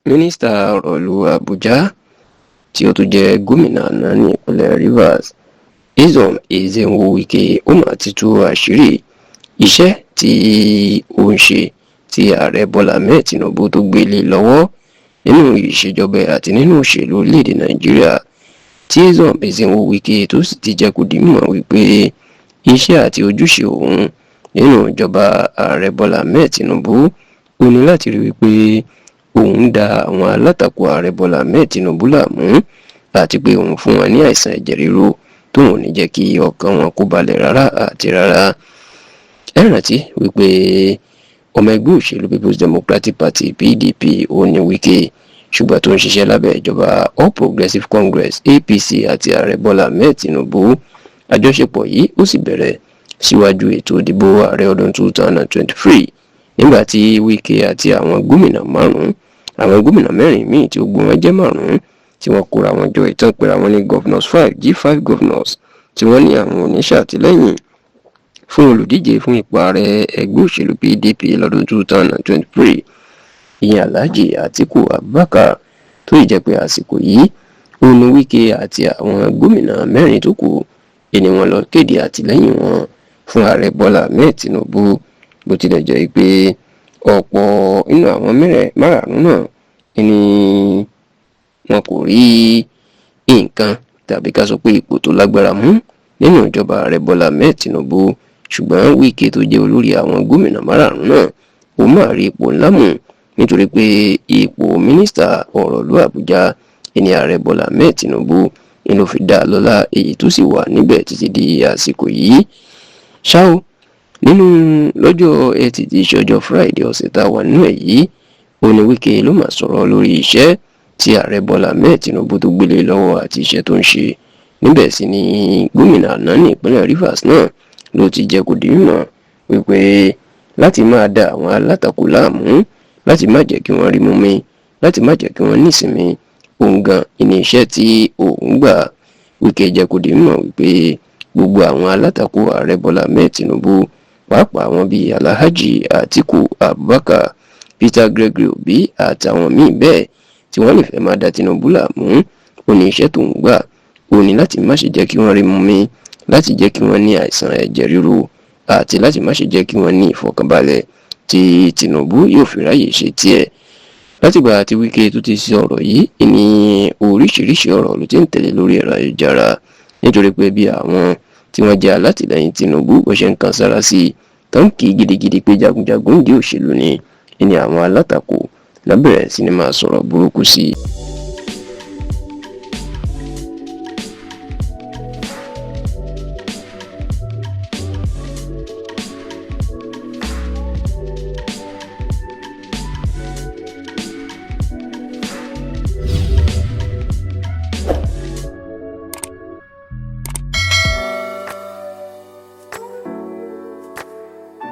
mínísítà ọ̀rọ̀ ìlú Àbújá tí ó tún jẹ́ gómìnà àná ní ìpínlẹ̀ Rivers Nyesom Wike ó mà ti tú àṣírí iṣẹ́ tí ó ń ṣe tí ààrẹ Bọ́lá Ahmed Tinubu tó gbé lé lọ́wọ́ nínú ìṣèjọba àti nínú òṣèlú orílẹ̀-èdè Nàìjíríà tí Nyesom Wike tó sì ti jẹ́ kó di mímọ̀ wípé iṣẹ́ àti ojúṣe òun nínú ìjọba ààrẹ Bọ́lá Ahmed Tinubu ó ní láti rí wípé òun dá àwọn alátakò ààrẹ Bọ́lá Ahmed Tinubu láàmú àti pé òun fún wọn ní àìsàn ẹ̀jẹ̀ ríru tóun ò ní jẹ́ kí ọkàn wọn kó balẹ̀ rárá àti rárá. Ẹ rántí wípé ọmọ ẹgbẹ́ òṣèlú People's Democratic Party PDP ó ní Wike ṣùgbọ́n tó ń ṣiṣẹ́ lábẹ́ ìjọba All Progressives Congress APC àti ààrẹ Bọ́lá Ahmed Tinubu. Àjọṣepọ̀ yìí ó sì bẹ̀rẹ̀ síwájú ètò ìdìbò ààrẹ ọdún 2023 nígbà tí Wike àti àwọn gómìnà mẹ́rin míì tí ogun wọn jẹ́ márùn-ún tí wọ́n kóra wọn jọ ìtàn pera wọn ní governors 5 G5 governors tí wọ́n ní àwọn oníṣàtìlẹ́yìn fún olùdíje fún ipò ààrẹ ẹgbẹ́ òṣèlú PDP lọ́dún 2023 ìyẹn Alhaji Atiku Abubakar tó jẹ́ pé àsìkò yìí ó ní Wike àti àwọn gómìnà mẹ́rin tó kù ẹni wọn lọ kéde àtìlẹ́yìn wọn fún ààrẹ Bọ́lá Ahmed Tinubu bó tilẹ̀ jẹ́ pé ọ̀pọ̀ nínú àwọn márààrún náà ni wọn kò rí nǹkan tàbí ká sọ pé ipò tó lágbára mú nínú ìjọba ààrẹ Bọ́lá Ahmed Tinubu ṣùgbọ́n Wike tó jẹ́ olórí àwọn gómìnà márààrún náà ó máa rí ipò ńlá mú nítorí pé ipò mínísítà ọ̀rọ̀ ìlú Àbújá ẹni ààrẹ Bọ́lá Ahmed Tinubu ni ló fi dá lọ́lá èyí tó sì wà níbẹ̀ títí di àsìkò yìí. ṣá o nínú lọ́jọ́ Ẹtì tí í ṣe ọjọ́ Friday ọ̀sẹ̀ tá a wà nínú ẹ̀ yìí ó ní Wike ló máa sọ̀rọ̀ lórí iṣẹ́ tí ààrẹ Bọ́lá Ahmed Tinubu tó gbélé lọ́wọ́ àti iṣẹ́ tó ń ṣe. Níbẹ̀ sì ni gómìnà àná ní ìpínlẹ̀ Rivers náà ló ti jẹ́ kó di mímọ̀ wípé láti máa da àwọn alátakò láàmú, láti má jẹ́ kí wọ́n rí mú mi, láti má jẹ́ kí wọ́n nísinmi òun gan ní iṣẹ́ tí òun gbà. Wike jẹ́ kó di mímọ̀ wípé gbogbo àwọn alátakò ààrẹ Bọ́lá Ahmed Tinubu pàápàá àwọn bíi Alhaji Atiku Abubakar, Peter Gregory Obi àtàwọn míì bẹ́ẹ̀ tí wọ́n lè fẹ́ máa da Tinubu láàmú ó ní iṣẹ́ tó ń gbà ó ní láti má ṣe jẹ́ kí wọ́n rí mú mi, láti jẹ́ kí wọ́n ní àìsàn ẹ̀jẹ̀ ríru àti láti má ṣe jẹ́ kí wọ́n ní ìfọ̀kànbalẹ̀ tí Tinubu yóò fi ráyè ṣe tiẹ̀. Látìgbà tí Wike tó ti sọ ọ̀rọ̀ yìí ní oríṣiríṣi ọ̀rọ̀ ló ti ń tẹ̀lé lórí ẹ̀rọ ayélujára nítorí pé bí àwọn tí wọ́n jẹ́ alátìlẹ́yìn Tinubu bó ṣe ń kan sára sí i tó ń kì í gidigidi pé jagunjagun di òṣèlú ni àwọn alátakò lábẹ̀rẹ̀ sí ni máa sọ̀rọ̀ burúkú sí i.